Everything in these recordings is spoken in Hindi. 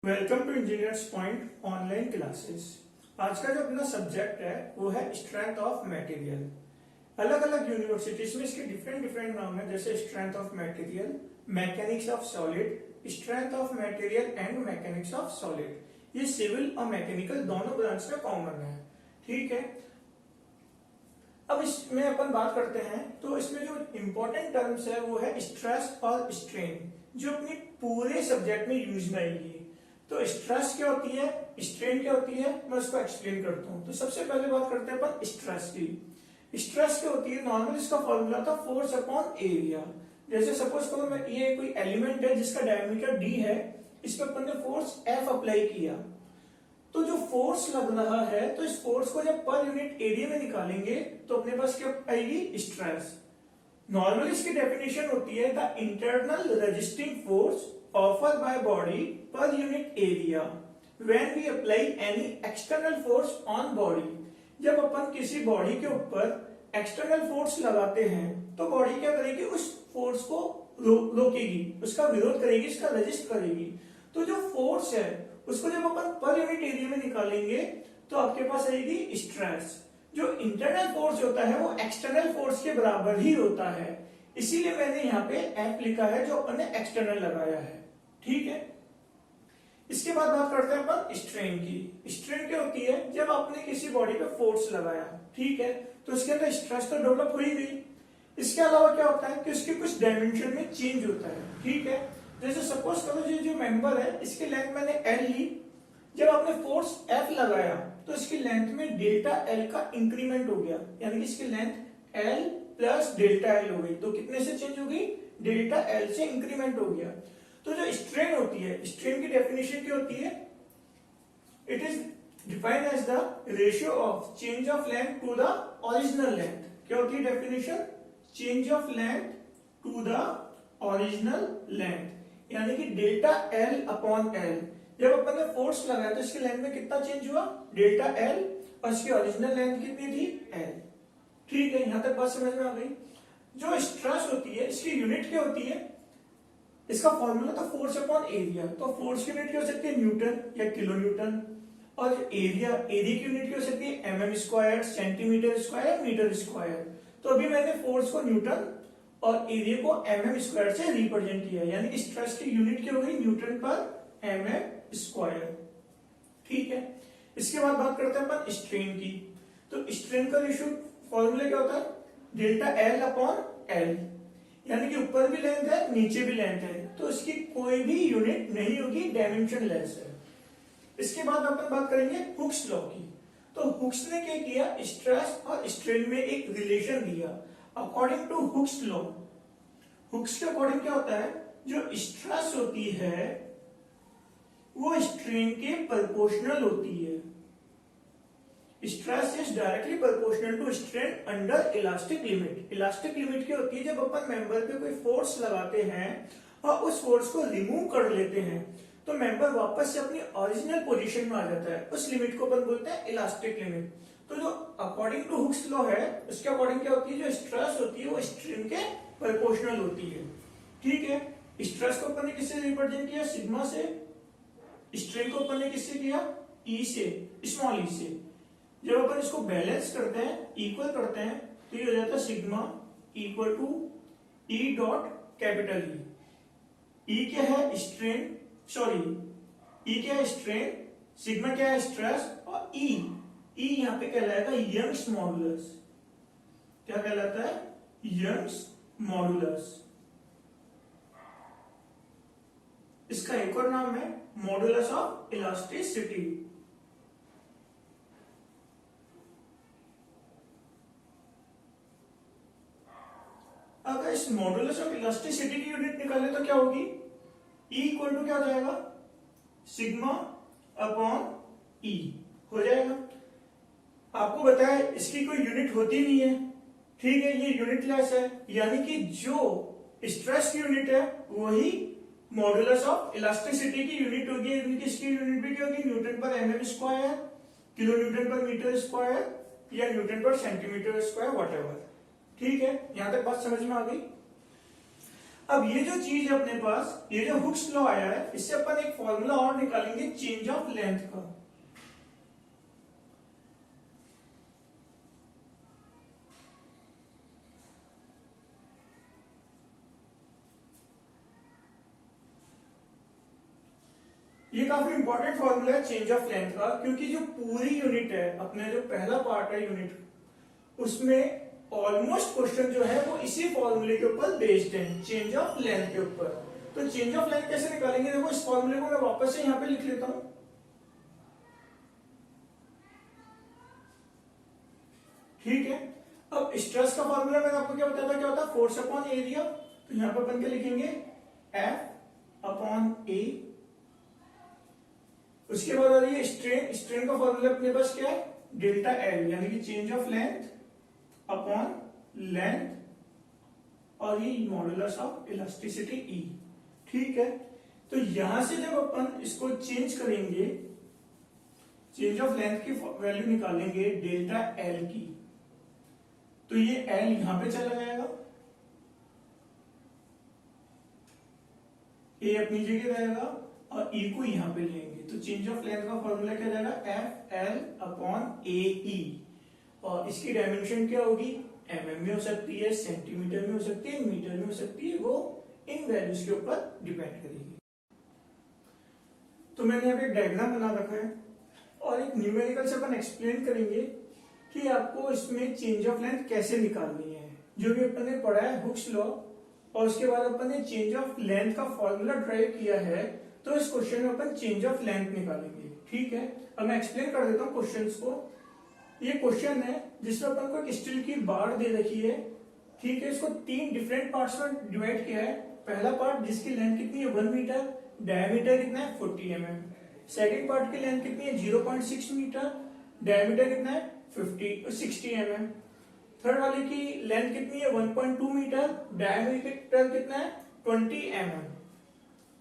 Welcome to engineers point online classes. आज का जो अपना सब्जेक्ट है वो है स्ट्रेंथ ऑफ मटेरियल। अलग अलग यूनिवर्सिटीज में इसके डिफरेंट डिफरेंट नाम है, जैसे strength of material, mechanics of solid, strength of material and mechanics of solid. ये सिविल और मैकेनिकल दोनों ब्रांच में कॉमन है। ठीक है, अब इसमें अपन बात करते हैं तो इसमें जो इंपॉर्टेंट टर्म्स है वो है स्ट्रेस और स्ट्रेन, जो अपनी पूरे सब्जेक्ट में यूज में आएगी। तो स्ट्रेस क्या होती है, स्ट्रेन क्या होती है, मैं उसको एक्सप्लेन करता हूँ। तो सबसे पहले बात करते हैं अपन स्ट्रेस की। स्ट्रेस क्या होती है, नॉर्मल इसका फॉर्मूला था फोर्स अपॉन एरिया। जैसे सपोज करो मैं ये कोई एलिमेंट है जिसका डायमीटर d है, इस पर अपन ने फोर्स F अप्लाई किया, तो जो फोर्स लग रहा है तो इस फोर्स को जब पर यूनिट एरिया में निकालेंगे तो अपने पास क्या आएगी, स्ट्रेस। नॉर्मली इसकी डेफिनेशन होती है the internal resisting force offered by body per unit area when we apply any external force on body। जब अपन किसी बॉडी के ऊपर एक्सटर्नल फोर्स लगाते हैं तो बॉडी क्या करेगी, उस फोर्स को रोकेगी, उसका विरोध करेगी, इसका रेजिस्ट करेगी। तो जो फोर्स है उसको जब अपन पर यूनिट एरिया में निकालेंगे तो आपके पास आएगी स्ट्रेस। जो इंटरनल फोर्स होता है वो एक्सटर्नल फोर्स के बराबर ही होता है, इसीलिए मैंने यहाँ पे F लिखा है जो अपन ने एक्सटर्नल लगाया है। ठीक है, इसके बाद बात करते हैं अपन स्ट्रेन की। स्ट्रेन क्या होती है, जब आपने किसी बॉडी पे फोर्स लगाया, ठीक है, तो उसके अंदर स्ट्रेस तो डेवलप हो ही गई। इसके अलावा क्या होता है कि उसके कुछ डायमेंशन में चेंज होता है। ठीक है, जैसे सपोज करो ये जो मेंबर है इसकी लेंथ मैंने L ली, जब आपने फोर्स F लगाया तो इसकी लेंथ में डेल्टा L का इंक्रीमेंट हो गया, यानी कि इसकी length L plus delta L हो गई। तो कितने से चेंज हो गई, डेल्टा L से इंक्रीमेंट हो गया। तो जो स्ट्रेन होती है, स्ट्रेन की डेफिनेशन क्या होती है, it is defined as the ratio of change of length to the original length. क्या होती है definition, change of length to the original length, यानी कि डेल्टा L अपॉन L। जब अपन ने फोर्स लगाया तो इसकी लेंथ में कितना चेंज हुआ, डेल्टा L, और इसकी ओरिजिनल लेंथ कितनी थी, L। ठीक है, यहां तक बात समझ में आ गई। जो स्ट्रेस होती है इसकी यूनिट क्या होती है, इसका फॉर्मूला था फोर्स अपॉन एरिया। तो फोर्स की यूनिट क्या हो सकती है, न्यूटन या किलो न्यूटन, और एरिया की यूनिट क्या हो सकती है, mm square, centimetre square, metre square. तो अभी मैंने फोर्स को न्यूटन और एरिया को mm स्क्वायर से रिप्रेजेंट किया, यानी स्ट्रेस की यूनिट क्या हो गई, न्यूटन पर mm स्क्वायर। ठीक है, इसके बाद बात करते हैं अपन स्ट्रेन की। तो स्ट्रेन का रेशियो फॉर्मूला क्या होता है, डेल्टा L अपॉन L, यानी कि ऊपर भी लेंथ है नीचे भी लेंथ है, तो इसकी कोई भी यूनिट नहीं होगी, डायमेंशन लेस है। इसके बाद अपन बात करेंगे हुक्स लॉ की। तो हुक्स ने क्या किया, स्ट्रेस और स्ट्रेन में एक रिलेशन दिया। According to Hooke's law, Hooke's के अकॉर्डिंग क्या होता है, जो स्ट्रेस होती है वो स्ट्रेन के प्रोपोर्शनल होती है। Stress is directly proportional to strain under elastic limit. Elastic limit क्या होती है, जब अपन मेंबर पे कोई फोर्स लगाते हैं और उस फोर्स को रिमूव कर लेते हैं तो मेंबर वापस से अपनी ओरिजिनल पोजीशन में आ जाता है। उस लिमिट को अपन बोलते हैं इलास्टिक लिमिट। तो जो अकॉर्डिंग टू हुक्स लॉ है उसके अकॉर्डिंग क्या होती है, जो स्ट्रेस होती है वो स्ट्रेन के प्रोपोर्शनल होती है। ठीक है, स्ट्रेस को अपन ने किससे रिप्रेजेंट किया, सिग्मा से। स्ट्रेन को अपन ने किससे किया, ई से, स्मॉल ई से। जब अपन इसको बैलेंस करते हैं, इक्वल करते हैं, तो ये हो जाता है sigma equal to E dot capital E. E क्या है, स्ट्रेन, सॉरी ई क्या है, स्ट्रेन, सिग्मा क्या है, स्ट्रेस, और ई यहां पे कहलाएगा यंग्स मॉडुलस। क्या कहलाता है, यंग्स मॉडुलस। इसका एक और नाम है मॉडुलस ऑफ इलास्टिसिटी। अगर इस मॉडुलस ऑफ इलास्टिसिटी की यूनिट निकाले तो क्या होगी, E इक्वल टू क्या हो जाएगा, सिग्मा अपॉन E हो जाएगा। आपको बताया इसकी कोई यूनिट होती नहीं है, ठीक है, ये यूनिटलेस है, यानी कि जो स्ट्रेस की यूनिट है वही मॉडुलस ऑफ इलास्टिसिटी की यूनिट होगी। इसकी यूनिट भी क्या होगी, न्यूटन पर mm स्क्वायर, किलो न्यूटन पर मीटर स्क्वायर, या न्यूटन पर सेंटीमीटर स्क्वायर, व्हाटएवर। ठीक है, यहां तक बात समझ में आ गई। अब ये जो चीज है अपने पास, ये जो हुक्स लॉ आया है, इससे अपन एक फॉर्मूला और निकालेंगे चेंज ऑफ लेंथ का। ये काफी इंपॉर्टेंट फॉर्मूला है चेंज ऑफ लेंथ का, क्योंकि जो पूरी यूनिट है, अपने जो पहला पार्ट है यूनिट, उसमें ऑलमोस्ट क्वेश्चन जो है वो इसी फॉर्मूले के ऊपर बेस्ड है, चेंज ऑफ लेंथ के ऊपर। तो चेंज ऑफ लेंथ कैसे निकालेंगे, देखो इस फॉर्मूले को मैं वापस से यहां पे लिख लेता हूं। ठीक है, अब स्ट्रेस का फॉर्मूला मैंने आपको क्या बताया था, क्या होता है, फोर्स अपॉन एरिया। तो यहां पर अपन क्या लिखेंगे, एफ अपॉन ए। उसके बाद आ रही है स्ट्रेन। स्ट्रेन का फॉर्मूला अपने पास क्या है, डेल्टा एल, यानी कि change of length upon length, और ये मॉडुलस ऑफ इलास्टिसिटी ई। ठीक है, तो यहां से जब अपन इसको चेंज करेंगे, चेंज ऑफ लेंथ की वैल्यू निकालेंगे डेल्टा एल की, तो ये एल यहां पे चला जाएगा, ए अपनी जगह रहेगा, और ई को यहां पे लेंगे। तो चेंज ऑफ लेंथ का फॉर्मूला क्या जाएगा, एफ एल अपॉन ए ई, और इसकी डायमेंशन क्या होगी, एमएम में हो सकती है, सेंटीमीटर में हो सकती है, मीटर में हो सकती है, वो इन वैल्यूज के ऊपर डिपेंड करेगी। तो मैंने यहाँ पे एक डायग्राम बना रखा है, और एक न्यूमेरिकल से अपन एक्सप्लेन करेंगे कि आपको इसमें चेंज ऑफ लेंथ कैसे निकालनी है। जो भी अपन ने पढ़ा है हुक्स लॉ, और उसके बाद अपन ने चेंज ऑफ लेंथ का फॉर्मूला ड्राइव किया है, तो इस क्वेश्चन में अपन चेंज ऑफ लेंथ निकालेंगे। ठीक है, अब मैं एक्सप्लेन कर देता हूँ क्वेश्चंस को। ये क्वेश्चन है जिसमें अपन को एक स्टील की बार दे रखी है। ठीक है, इसको 3 डिफरेंट पार्ट्स में डिवाइड किया है। पहला पार्ट जिसकी लेंथ कितनी है 1 मीटर, डायमीटर कितना है 40 mm। सेकंड पार्ट की लेंथ कितनी है 0.6 मीटर, डायमीटर कितना है 60 mm। थर्ड वाले की लेंथ कितनी है 1.2 मीटर, डायमीटर कितना है 20 mm।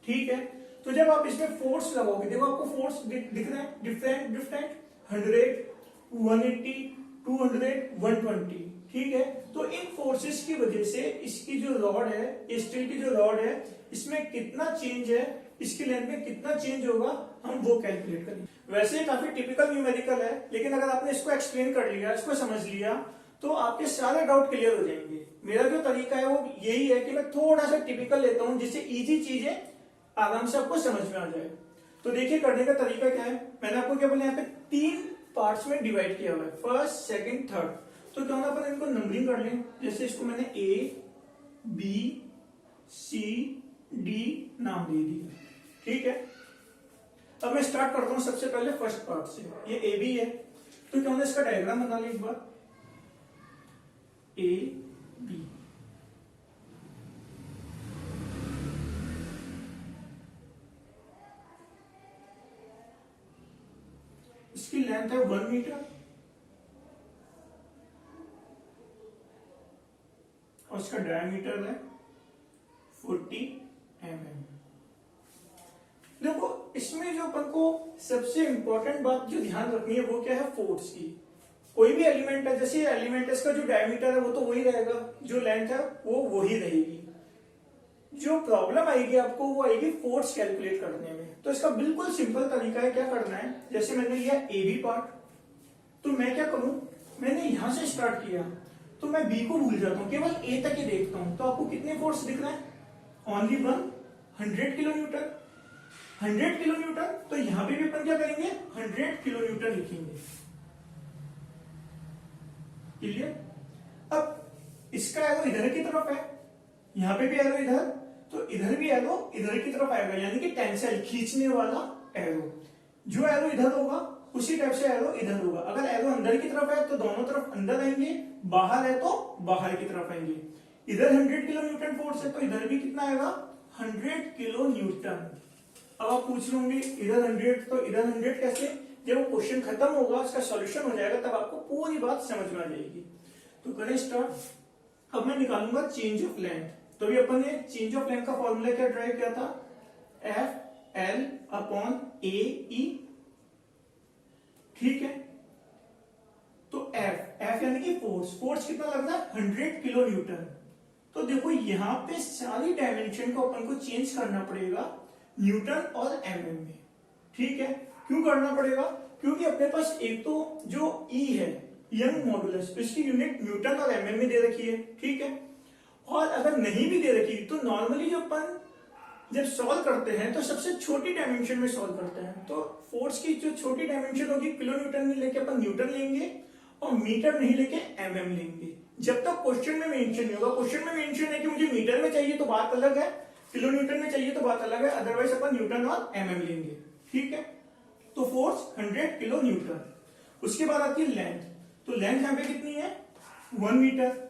ठीक है, तो जब आप इसमें फोर्स लगाओगे, देखो आपको फोर्स दिख रहा है डिफरेंट डिफरेंट, 100, 180, 200, 120। ठीक है, तो इन फोर्सेस की वजह से इसकी जो रॉड है, स्टील की जो रॉड है, इसमें कितना चेंज है, इसकी लेंथ में कितना चेंज होगा, हम वो कैलकुलेट करेंगे। वैसे काफी टिपिकल न्यूमेरिकल है, लेकिन अगर आपने इसको एक्सप्लेन कर लिया, इसको समझ लिया, तो आपके सारे डाउट क्लियर हो जाएंगे। मेरा जो तरीका है वो यही है कि मैं थोड़ा सा टिपिकल लेता हूं, जिससे इजी चीजें आराम से आपको समझ में आ जाए। तो देखिए करने का तरीका क्या है, मैंने आपको क्या बोला, यहाँ पे 3 पार्ट्स में डिवाइड किया हुआ है, फर्स्ट, सेकंड, थर्ड। तो क्यों ना अपन इनको नंबरिंग कर लें। जैसे इसको मैंने ए, बी, सी, डी नाम दे दिया। ठीक है, अब मैं स्टार्ट करता हूं सबसे पहले फर्स्ट पार्ट से। ये ए बी है, तो क्यों ना इसका डायग्राम बना लें एक बार। ए बी, इसकी लेंथ है 1 मीटर, और इसका डायमीटर है 40 mm। देखो इसमें जो अपन को सबसे इंपॉर्टेंट बात जो ध्यान रखनी है वो क्या है, फोर्स की। कोई भी एलिमेंट है, जैसे एलिमेंट है, इसका जो डायमीटर है वो तो वही रहेगा, जो लेंथ है वो वही रहेगी। जो प्रॉब्लम आएगी आपको वो आएगी फोर्स कैलकुलेट करने में। तो इसका बिल्कुल सिंपल तरीका है, क्या करना है, जैसे मैंने लिया ए बी पार्ट, तो मैं क्या करूं, मैंने यहां से स्टार्ट किया, तो मैं बी को भूल जाता हूं, केवल ए तक ही देखता हूं। तो आपको कितने फोर्स दिख रहा है, only 100 kilo Newton, 100 kilo Newton. तो यहां पे भी अपन क्या करेंगे, 100 किलो न्यूटन लिखेंगे। क्लियर। अब इसका एरो इधर की तरफ है, यहां पे भी एरो इधर, तो इधर भी एरो इधर की तरफ आएगा, यानी कि टेंसाइल खींचने वाला एरो। जो एरो इधर होगा उसी टाइप से एरो इधर होगा। अगर एरो अंदर की तरफ है तो दोनों तरफ अंदर आएंगे, बाहर है तो बाहर की तरफ आएंगे। इधर 100 किलो न्यूटन फोर्स है, तो इधर भी कितना आएगा 100 किलो न्यूटन। अब आप पूछ लोगे इधर 100 तो इधर 100 कैसे। जब वो क्वेश्चन खत्म होगा, इसका सॉल्यूशन हो जाएगा, तब आपको पूरी बात समझ में आ जाएगी। तो करें स्टार्ट। अब मैं निकालूंगा चेंज ऑफ लेंथ। तो अभी अपन ने चेंज ऑफ लेंथ का फॉर्मूला क्या ड्राइव किया था, एफ एल अपॉन ए ई। ठीक है, तो एफ यानी कि फोर्स, फोर्स कितना लग रहा है 100 किलो न्यूटन। तो देखो यहाँ पे सारी डायमेंशन को अपन को चेंज करना पड़ेगा न्यूटन और एमएम में, ठीक है। क्यों करना पड़ेगा? क्योंकि अपने पास एक तो जो ई है यंग मॉडुलस, इसकी यूनिट न्यूटन और एमएम में दे रखी है, ठीक है। और अगर नहीं भी दे रखी तो नॉर्मली जो अपन जब सॉल्व करते हैं तो सबसे छोटी डायमेंशन में सॉल्व करते हैं। तो फोर्स की जो छोटी डायमेंशन होगी किलो न्यूटन में लेके अपन न्यूटन लेंगे और मीटर नहीं लेके एमएम लेंगे। जब तक क्वेश्चन में मेंशन नहीं होगा, क्वेश्चन में मेंशन है कि मुझे मीटर में चाहिए तो बात अलग है, किलो न्यूटन में चाहिए तो बात अलग है, अदरवाइज अपन न्यूटन और एमएम लेंगे, ठीक है। तो फोर्स 100 किलो न्यूटन। उसके बाद आती है लेंथ। तो लेंथ यहाँ पे कितनी है? 1 मीटर।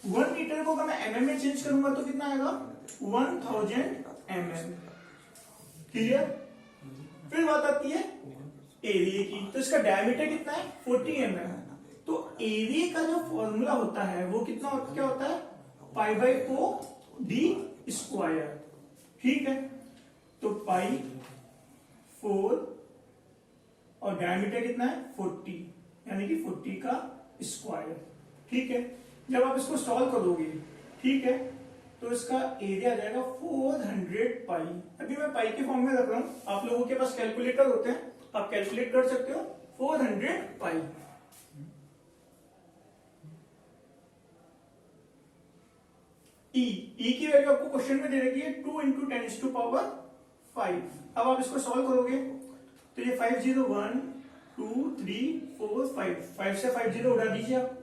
1 मीटर को अगर मैं एमएम में चेंज करूंगा तो कितना आएगा? 1000 एमएम। क्लियर? फिर बात आती है एरिया की। तो इसका डायमीटर कितना है? 40 एमएम। तो एरिया का जो फॉर्मूला होता है वो कितना क्या होता है? π/4d², ठीक है। तो पाई 4 और डायमीटर कितना है? 40, यानी कि 40 का स्क्वायर, ठीक है। जब आप इसको सॉल्व करोगे, ठीक है, तो इसका एरिया आ जाएगा 400 पाई। अभी मैं पाई के फॉर्म में रख रहा हूं, आप लोगों के पास कैलकुलेटर होते हैं, आप कैलकुलेट कर सकते हो। 400 पाई। ई की वैल्यू आपको क्वेश्चन में दे रखी है 2 × 10⁵। अब आप इसको सॉल्व करोगे तो ये 5 0 1 2 3 4 5, 5 से 5 0 उड़ा दीजिए आप,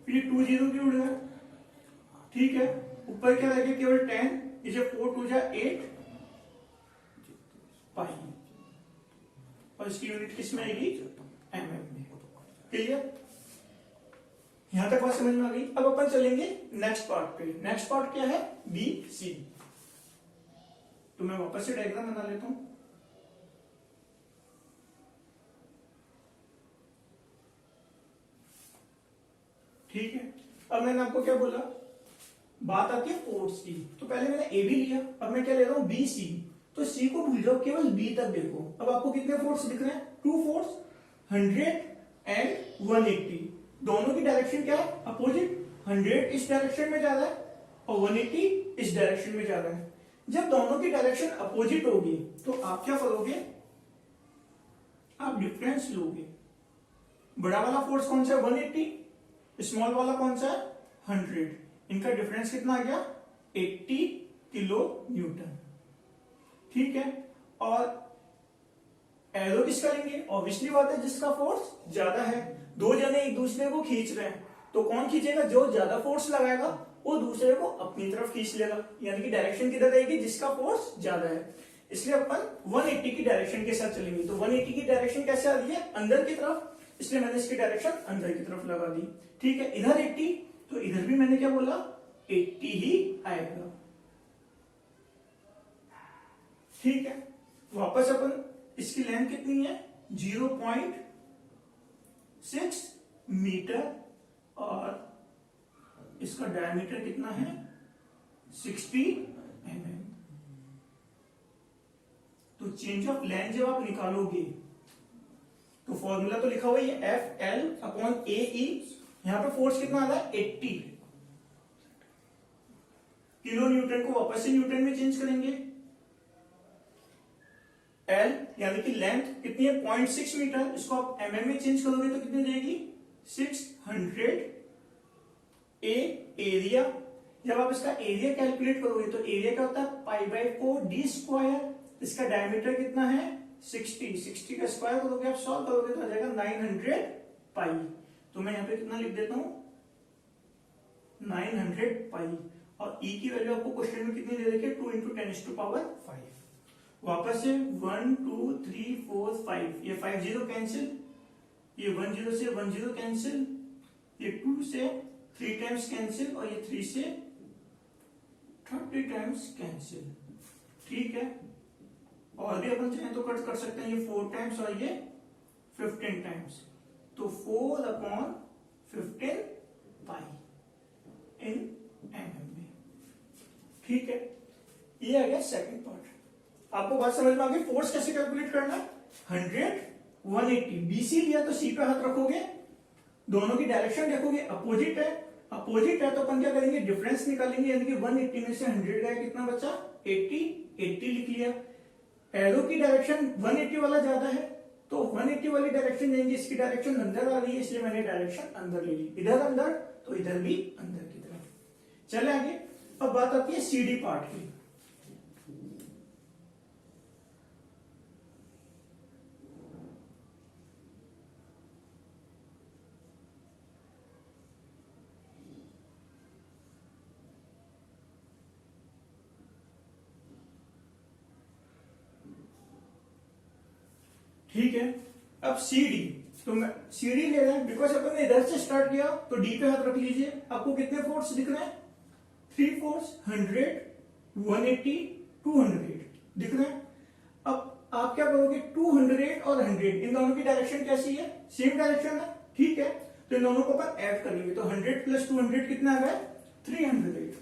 फिर 2 0 की उड़ गए, ठीक है। ऊपर क्या लगे? केवल 10, इसे 4 2 जा 8 पाई, और इसकी यूनिट किस में आएगी? एमएम में। क्लियर? यहां तक बात समझ में आ गई। अब अपन चलेंगे नेक्स्ट पार्ट पे। नेक्स्ट पार्ट क्या है? B C. तो मैं वापस से डायग्राम बना लेता हूं। ठीक है। अब मैंने आपको क्या बोला? बात आती है फोर्स की। तो पहले मैंने ए बी लिया, अब मैं क्या ले रहा हूं? B C. तो सी को भूल जाओ, केवल बी तक देखो। अब आपको कितने फोर्स दिख रहे हैं? 2 फोर्स, 100 एंड 180। दोनों की डायरेक्शन क्या है? अपोजिट। 100 इस डायरेक्शन में जा रहा है और 180 इस डायरेक्शन में जा रहा है। जब दोनों की डायरेक्शन अपोजिट होगी तो आप क्या करोगे? आप डिफरेंस लोगे। बड़ा वाला फोर्स कौन सा है? 180। स्मॉल वाला कौन सा है? 100। इनका डिफरेंस कितना आ गया? 80 किलो न्यूटन, ठीक है। और एरो किसका लेंगे? ऑब्वियसली बात है जिसका फोर्स ज्यादा है। दो जने एक दूसरे को खींच रहे हैं, तो कौन खींचेगा? जो ज्यादा फोर्स लगाएगा वो दूसरे को अपनी तरफ खींच लेगा, यानी कि डायरेक्शन किधर रहेगी? जिसका फोर्स ज्यादा है। इसलिए अपन 180 की डायरेक्शन के साथ चलेंगे। तो 180 की डायरेक्शन कैसे आ रही है? अंदर की तरफ, इसलिए मैंने इसकी डायरेक्शन अंदर की तरफ लगा दी, ठीक है। इधर 80, तो इधर भी मैंने क्या बोला? 80 ही आएगा, ठीक है। वापस अपन इसकी लेंथ कितनी है? 0.6 मीटर और इसका डायमीटर कितना है? 60 mm। तो चेंज ऑफ लेंथ जब आप निकालोगे तो फॉर्मूला तो लिखा हुआ है FL/AE। यहां पे फोर्स कितना आ रहा है? 80 किलो न्यूटन को वापस से न्यूटन में चेंज करेंगे। L यानी कि लेंथ कितनी है? 0.6 मीटर। इसको आप mm में चेंज करोगे तो कितनी जाएगी? 600। A एरिया, जब आप इसका एरिया कैलकुलेट करोगे तो एरिया क्या होता है? π/4d²। इसका डायमीटर कितना है? 60 का स्क्वायर करोगे, आप सॉल्व करोगे तो आ जाएगा 900 पाई। तो मैं यहां पे कितना लिख देता हूं? 900 पाई। और E की वैल्यू आपको क्वेश्चन में कितनी दे रखी है? 2 × 10⁵। वापस से 1 2 3 4 5, ये 5 0 कैंसिल, ये 1 0 से 1 0 कैंसिल, ये 2 से 3 टाइम्स कैंसिल, और ये 3 से 30 टाइम्स कैंसिल, ठीक है। और भी अपन चाहें तो कट कर सकते हैं, ये 4 टाइम्स और ये 15 टाइम्स। तो 4/15 पाई इन mm में, ठीक है। ये आ गया सेकंड पार्ट। आपको बात समझ में आ गई? फोर्स कैसे कैलकुलेट करना है? 100 180। BC लिया तो C पे हाथ रखोगे, दोनों की डायरेक्शन देखोगे, अपोजिट है, अपोजिट है तो अपन क्या करेंगे, डिफरेंस निकालेंगे, यानी कि 180 में से 100 गया, कितना बचा 80, 80 लिख लिया। एरो की डायरेक्शन 180 वाला ज्यादा है तो 180 वाली डायरेक्शन लेंगे, इसकी डायरेक्शन अंदर आ रही है इसलिए मैंने डायरेक्शन अंदर ले ली, इधर अंदर तो इधर भी अंदर की तरफ। चले आगे, अब बात आती है सीडी पार्ट की। ठीक है, अब सीडी, तो मैं सीडी ले रहे हैं बिकॉज अपन ने इधर से स्टार्ट किया तो डी पे हाथ रख लीजिए। आपको कितने फोर्स दिख रहे हैं, 3 फोर्स, 100, 180, 200 दिख रहे हैं। अब आप क्या करोगे, 200 और 100 इन दोनों की डायरेक्शन कैसी है, सेम डायरेक्शन है, ठीक है। तो इन दोनों को अपन ऐड कर लेंगे, तो 100 प्लस 200 कितना आ गया, 300।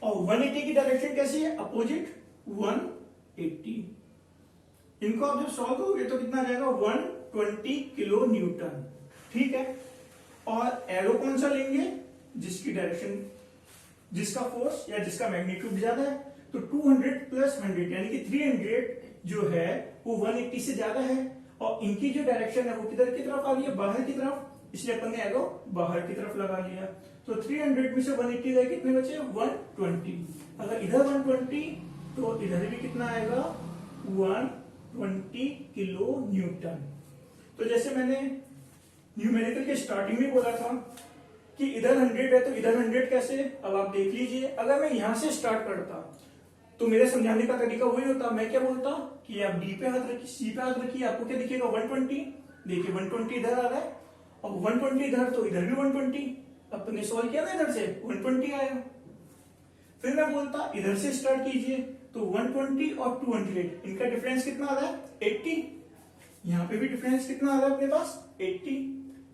और 180 की डायरेक्शन कैसी है, अपोजिट 180। इनको आप जब सॉल्व करोगे तो कितना आ जाएगा, 120 किलो न्यूटन, ठीक है। और एरो कौन सा लेंगे, जिसकी डायरेक्शन, जिसका फोर्स या जिसका मैग्नीट्यूड ज्यादा है, तो 200 प्लस 100 यानी कि 300 जो है वो 180 से ज्यादा है, और इनकी जो डायरेक्शन है वो किधर की तरफ आ रही है, बाहर की तरफ, इसलिए अपन ने एरो बाहर की तरफ लगा लिया। तो 300 में से 180 गए, कितने बचे, 120। अगर इधर 120 तो इधर भी कितना आएगा, 120 किलो न्यूटन। तो जैसे मैंने न्यूमेरिकल के स्टार्टिंग में बोला था कि इधर 100 है तो इधर 100 कैसे, अब आप देख लीजिए। अगर मैं यहां से स्टार्ट करता तो मेरे समझाने का तरीका वही होता, मैं क्या बोलता कि आप डी पे हाथ रखिए, सी पे हाथ रखिए, आपको क्या दिखेगा, 120। देखिए 120 इधर आ रहा है और 120 इधर, तो इधर भी 120। अपने सॉल्व किया ना, इधर से 120 आया। फिर मैं बोलता इधर से स्टार्ट कीजिए, तो 120 और 200 इनका डिफरेंस कितना आ रहा है, 80। यहां पे भी डिफरेंस कितना आ रहा है अपने पास, 80।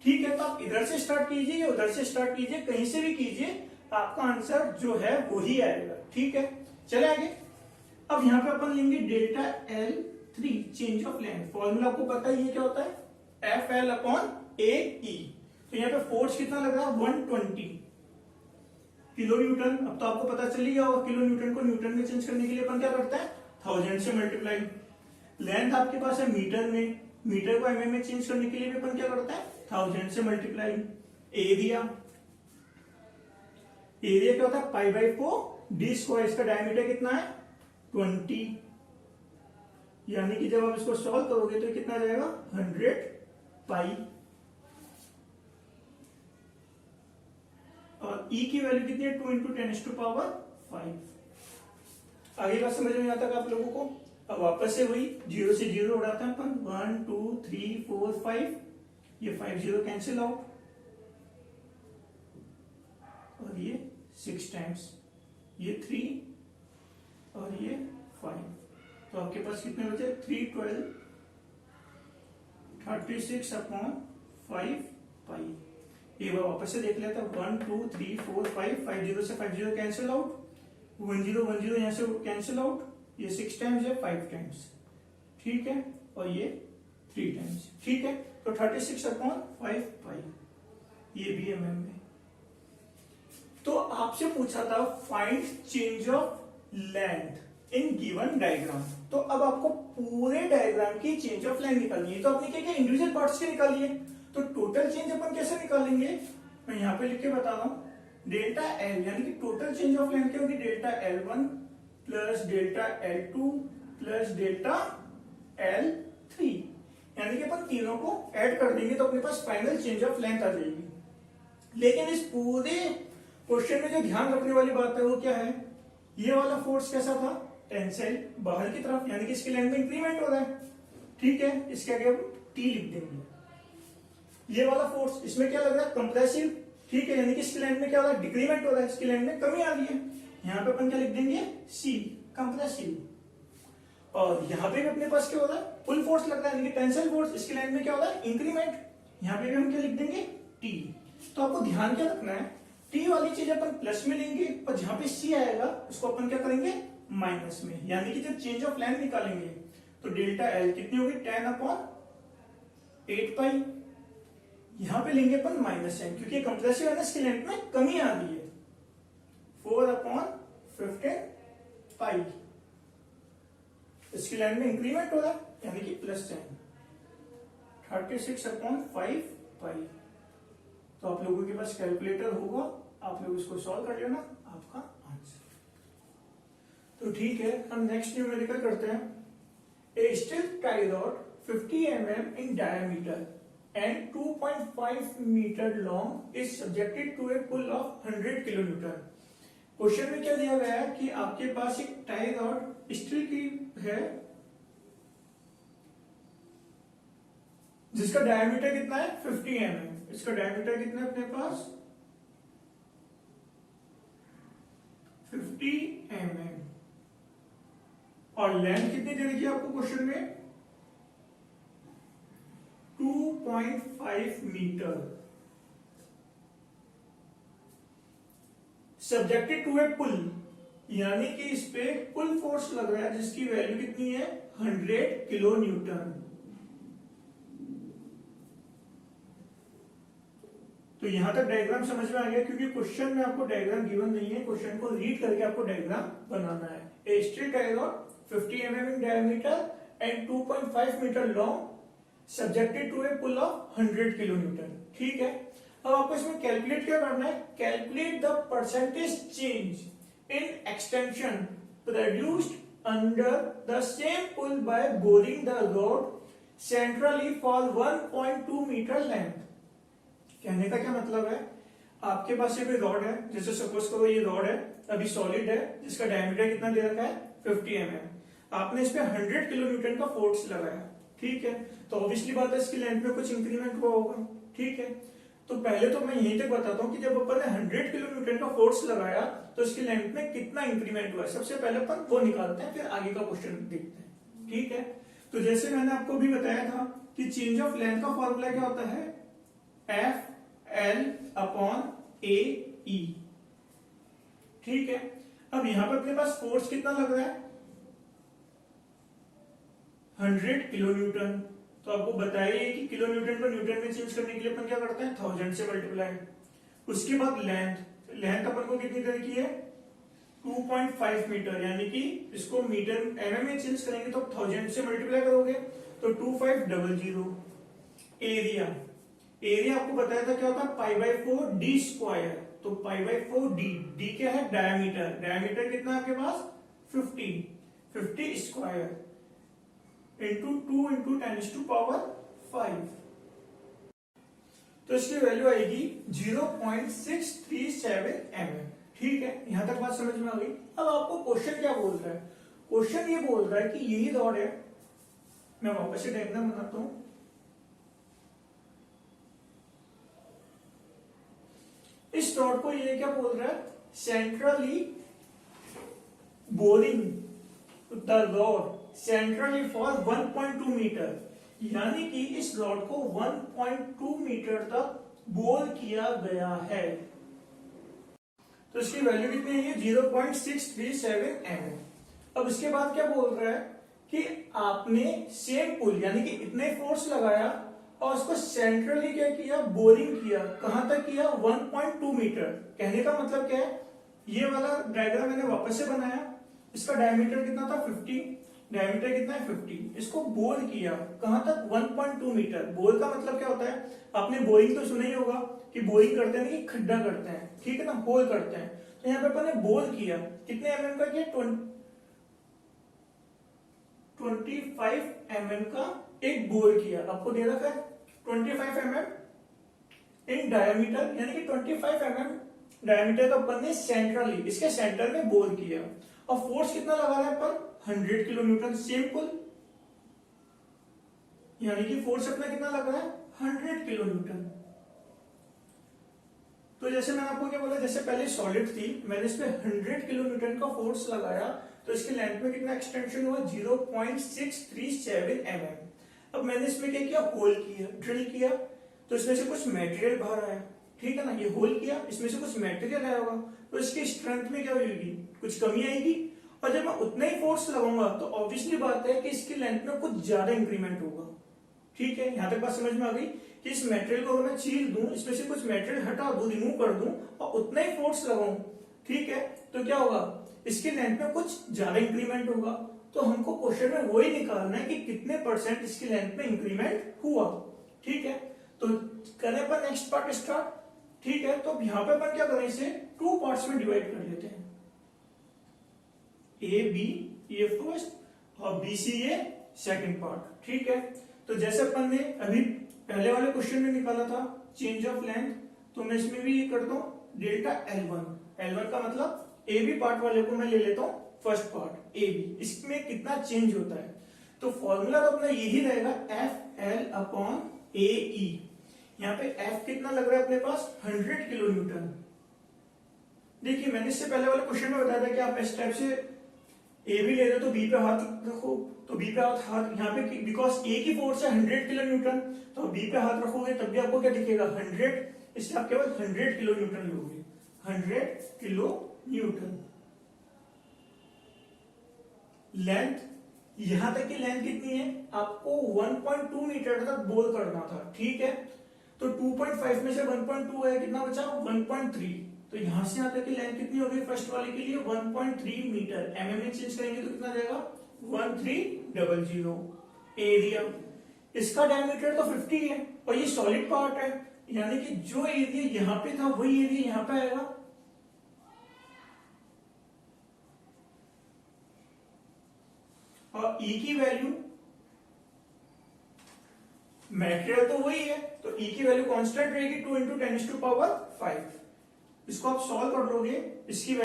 ठीक है, तो आप इधर से स्टार्ट कीजिए या उधर से स्टार्ट कीजिए, कहीं से भी कीजिए, आपका आंसर जो है वही आएगा, ठीक है। चले आगे, अब यहां पे अपन लेंगे delta L3 change of length. Formula आपको पता ही है क्या होता है, FL अपॉन AE। तो यहाँ पे फोर्स कितना लग रहा है, 120 किलो न्यूटन। अब तो आपको पता चल ही गया होगा, किलो न्यूटन को न्यूटन में चेंज करने के लिए अपन क्या करते हैं, 1000 से मल्टीप्लाई। लेंथ आपके पास है मीटर में, मीटर को mm में चेंज करने के लिए भी अपन क्या करते हैं, 1000 से मल्टीप्लाई। एरिया, एरिया क्या होता है, π/4 d स्क्वायर। इसका डायमीटर कितना है, 20। यानी कि जब आप इसको सॉल्व करोगे तो कितना आ जाएगा, 100 पाई। और E की वैल्यू कितनी है, 2 × 10⁵ आगे का समझ में आता है आप लोगों को। अब वापस से वही 0 से 0 उड़ाते हैं अपन, 1 2 3 4 5, ये 5 0 कैंसिल आउट, और ये 6 टाइम्स, ये 3 और ये 5, तो आपके पास कितने बचे, 312 36 अपॉन 5 पाई। एक बार वापस से देख लेते हैं, 1 2 3 4 5, 5 0 से 5 0 कैंसिल आउट, 1 0 1 0 यहां से कैंसिल आउट, ये 6 टाइम्स है, 5 टाइम्स, ठीक है, और ये 3 टाइम्स, ठीक है। तो 36 अपॉन 5 पाई, ये भी mm में। तो आपसे पूछा था find change of length in given diagram, तो अब आपको पूरे डायग्राम की चेंज ऑफ लेंथ निकालनी है। तो आपने क्या किया, इंडिविजुअल पार्ट्स के निकालिए। तो टोटल चेंज अपन कैसे निकालेंगे, मैं यहां पे लिख के बता रहा हूं, डेल्टा L यानी कि टोटल चेंज ऑफ लेंथ क्या होगी, delta L1 plus delta L2 plus delta L3, यानी कि अपन तीनों को ऐड कर देंगे तो अपने पास फाइनल चेंज ऑफ लेंथ आ जाएगी। लेकिन इस पूरे क्वेश्चन में जो ध्यान रखने वाली बात है वो क्या है, ये वाला फोर्स कैसा था, टेंसाइल बाहर की तरफ, यानी कि इसके लेंथ में इंक्रीमेंट हो रहा है, ठीक है। इसके आगे हम T लिख देंगे। ये वाला फोर्स, इसमें क्या लग रहा है, कंप्रेसिव, ठीक है, यानी कि इसकी लेंथ में क्या हो रहा है, डिक्रीमेंट हो रहा है, इसकी लेंथ में कमी आ रही है। यहाँ पे अपन क्या लिख देंगे, C कंप्रेसिव। और यहाँ पे भी अपने पास क्या हो रहा है, फुल फोर्स लग रहा है, यानी कि टेंसाइल फोर्स, इसकी लेंथ में क्या हो रहा है, इंक्रीमेंट। यहाँ पे भी हम क्या लिख देंगे, T। तो आपको ध्यान क्या रखना है, T वाली चीज अपन प्लस में लेंगे और जहां पे C आएगा उसको अपन क्या करेंगे, माइनस में। यानी कि जब चेंज ऑफ लेंथ निकालेंगे तो डेल्टा L कितनी होगी, 10 अपॉन 8 पाई, यहां पे लेंगे अपन -n, क्योंकि कंप्रेसिव है ना, इसकी लेंथ में कमी आ रही है। 4/15 पाई, इसकी लेंथ में इंक्रीमेंट हो रहा है, यानी कि +10, 36/5 पाई। तो आप लोगों के पास कैलकुलेटर होगा, आप लोग इसको सॉल्व कर लेना, आपका आंसर। तो ठीक है, हम नेक्स्ट न्यूमेरिकल करते हैं। A steel tie rod 50 mm in diameter and 2.5 meter long is subjected to a pull of 100 kilonewton। Question में क्या दिया गया है कि आपके पास एक टाई रॉड स्टील की है जिसका डायमीटर कितना है 50 mm। इसका डायमीटर कितना है अपने पास 50 mm, और लेंथ कितनी दे रखी है आपको क्वेश्चन में 2.5 मीटर। सब्जेक्टेड टू ए पुल, यानी कि इस पे पुल फोर्स लग रहा है जिसकी वैल्यू कितनी है 100 किलो न्यूटन। तो यहां तक डायग्राम समझ में आ गया, क्योंकि क्वेश्चन में आपको डायग्राम गिवन नहीं है, क्वेश्चन को रीड करके आपको डायग्राम बनाना है। A steel tie rod 50 mm in diameter and 2.5 meter long subjected to a pull of 100 kilonewton। ठीक है, अब आपको इसमें कैलकुलेट क्या करना है, calculate the percentage change in extension produced under the same pull by boring the rod centrally for 1.2 metre length. कहने का क्या मतलब है, आपके पास ये कोई रॉड है, जैसे सपोज करो ये रॉड है, अभी सॉलिड है, जिसका डायमीटर कितना दे रखा है 50 mm। आपने इस पे 100 किलो न्यूटन का फोर्स लगाया, ठीक है, तो ऑब्वियसली बात है इसकी लेंथ में कुछ इंक्रीमेंट हुआ होगा। ठीक है, तो पहले तो मैं यहीं तक बताता हूं कि जब अपन ने 100 किलो न्यूटन का फोर्स लगाया तो इसकी लेंथ में कितना इंक्रीमेंट हुआ है, सबसे पहले अपन वो निकालते हैं, फिर आगे का क्वेश्चन देखते हैं। ठीक है, तो जैसे मैंने आपको भी बताया था कि चेंज ऑफ लेंथ का फॉर्मूला क्या होता है FL/AE। ठीक है, अब यहां पर अपने पास फोर्स कितना लग रहा है 100 किलो न्यूटन। तो आपको बताइए कि किलो न्यूटन को न्यूटन में चेंज करने के लिए अपन क्या करते हैं 1000 से मल्टीप्लाई। उसके बाद लेंथ अपन को कितनी तरह की है 2.5 मीटर, यानी कि इसको मीटर mm में चेंज करेंगे तो 1000 से मल्टीप्लाई करोगे तो 2500। एरिया आपको बताया था क्या होता है π/4 d स्क्वायर, तो π/4 d क्या है डायमीटर कितना है आपके पास 50 स्क्वायर इंटू 2 इंटू 10⁵ तो इसकी वैल्यू आएगी 0.637 mm। ठीक है, यहां तक बात समझ में आ गई। अब आपको क्वेश्चन क्या बोल रहा है, क्वेश्चन ये बोल रहा है कि यही रॉड है, मैं वापस से डायग्राम बनाता हूं। इस रॉड को ये क्या बोल रहा है centrally boring the rod centrally for 1.2 metre, यानी कि इस रॉड को 1.2 मीटर तक बोर किया गया है। तो इसकी वैल्यू कितनी है 0.637 mm। अब इसके बाद क्या बोल रहा है कि आपने सेम पुल यानी कि इतने फोर्स लगाया और उसको सेंट्रली क्या किया बोरिंग किया, कहां तक किया 1.2 मीटर। कहने का मतलब क्या है, ये वाला डायग्राम मैंने वापस से बनाया, इसका डायमीटर कितना था 50, डायमीटर कितना है 50, इसको बोर किया कहां तक 1.2 मीटर। बोर का मतलब क्या होता है, आपने बोरिंग तो सुना ही होगा कि बोरिंग करते हैं कि खड्डा करते हैं, ठीक है ना, होल करते हैं। तो यहाँ पे अपन ने बोर किया कितने mm का किया 25 mm का एक बोर किया, आपको दे रखा है 25 mm इन डायमीटर, यानी कि 25 mm डायमीटर का अपन ने सेंट्रली इसके सेंटर में बोर किया, और फोर्स कितना लगा रहा है अपन 100 किलो न्यूटन सेम पुल, यानी कि फोर्स अपना कितना लग रहा है 100 किलो न्यूटन। तो जैसे मैंने आपको क्या बोला, जैसे पहले सॉलिड थी, मैंने इस पे 100 किलो न्यूटन का फोर्स लगाया तो इसकी लेंथ में कितना एक्सटेंशन हुआ 0.637 mm। अब मैंने इसमें क्या किया होल किया, ड्रिल किया, तो इसमें से कुछ मटेरियल बाहर आया, ठीक है ना, ये होल किया, इसमें से कुछ मटेरियल आया होगा, तो इसकी स्ट्रेंथ में क्या होगी कुछ कमी आएगी, और जब मैं उतना ही फोर्स लगाऊंगा तो ऑब्वियसली बात है कि इसकी लेंथ में कुछ ज्यादा इंक्रीमेंट होगा। ठीक है, यहां तक बात समझ में आ गई कि इस मेटेरियल को अगर मैं चीर दूं, इसमें से कुछ मेटेरियल हटा दूं, रिमूव कर दूं और उतना ही फोर्स लगाऊं, ठीक है, तो क्या होगा, इसकी लेंथ में कुछ ज्यादा इंक्रीमेंट होगा। तो हमको क्वेश्चन में वही निकालना है कि कितने परसेंट इसकी लेंथ में इंक्रीमेंट हुआ। ठीक है, तो करें पर नेक्स्ट पार्ट स्टार्ट। ठीक है, तो यहां पे अपन क्या करें, इसे टू पार्ट्स में डिवाइड कर लेते हैं, ए बी ये फर्स्ट और बी सी ये सेकंड पार्ट। ठीक है, तो जैसे अपन ने अभी पहले वाले क्वेश्चन में निकाला था चेंज ऑफ लेंथ, तो मैं इसमें भी ये करता हूं डेल्टा L1 का मतलब ए बी पार्ट वाले को मैं ले लेता हूं फर्स्ट पार्ट ए बी, इसमें कितना चेंज होता है। तो फॉर्मूला तो अपना यही रहेगा एफ एल अपॉन ए ई। यहाँ पे एफ कितना लग रहा है अपने पास 100 किलो न्यूटन। देखिए मैंने इससे पहले वाले क्वेश्चन में बताया था कि आप इस टाइप से ए बी ले रहे हो तो बी पे हाथ रखो, तो बी पे हाथ यहाँ पे बिकॉज ए की फोर्स है 100 किलो न्यूटन, तो बी पे हाथ रखोगे तब भी आपको क्या दिखेगा 100, इसलिए आप केवल 100 किलो न्यूटन लोगे, 100 किलो न्यूटन। लेंथ, यहां तक की लेंथ कितनी है, आपको 1.2 मीटर तक बोल करना था। ठीक है, तो 2.5 में से 1.2 है, कितना बचा 1.3, तो यहां से यहां तक की लेंथ कितनी हो गई फर्स्ट वाले के लिए 1.3 मीटर। एमएम में चेंज करेंगे तो कितना जाएगा 1300। एरिया, इसका डायमीटर तो 50 है और ये सॉलिड पार्ट है, यानी कि जो एरिया यहां पे था वही एरिया यहां पे आएगा। और ई की वैल्यू, मेटेरियल तो वही है तो ई की वैल्यू कांस्टेंट रहेगी 2 × 10⁵ इसको आप सॉल्व कर लोगे, इसकी